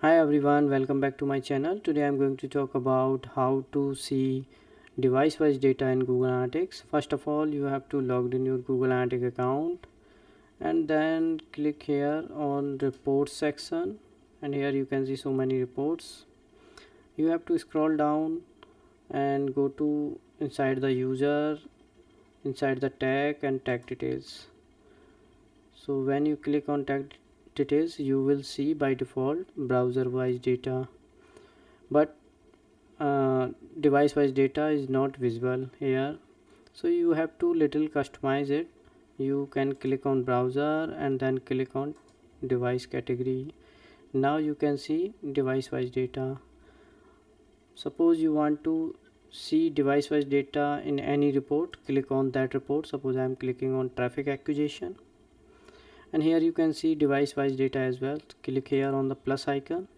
Hi everyone, welcome back to my channel. Today I'm going to talk about how to see device wise data in Google Analytics. First of all, you have to log in your Google Analytics account and then click here on reports section, and here you can see so many reports. You have to scroll down and go to inside the user, inside the tag and tag details. So when you click on tag details, you will see by default browser wise data, but device wise data is not visible here, so you have to little customize it. You can click on browser and then click on device category. Now you can see device wise data. Suppose you want to see device wise data in any report, click on that report. Suppose I am clicking on traffic accusation, and here you can see device wise data as well. Click here on the plus icon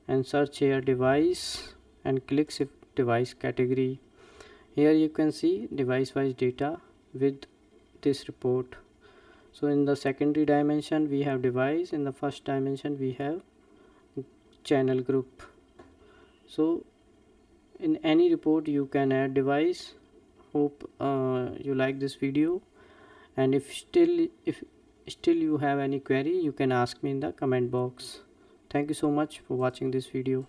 and search here device and click shift device category. Here you can see device wise data with this report. So in the secondary dimension we have device, in the first dimension we have channel group. So in any report you can add device. Hope you like this video, and if still you have any query, you can ask me in the comment box. Thank you so much for watching this video.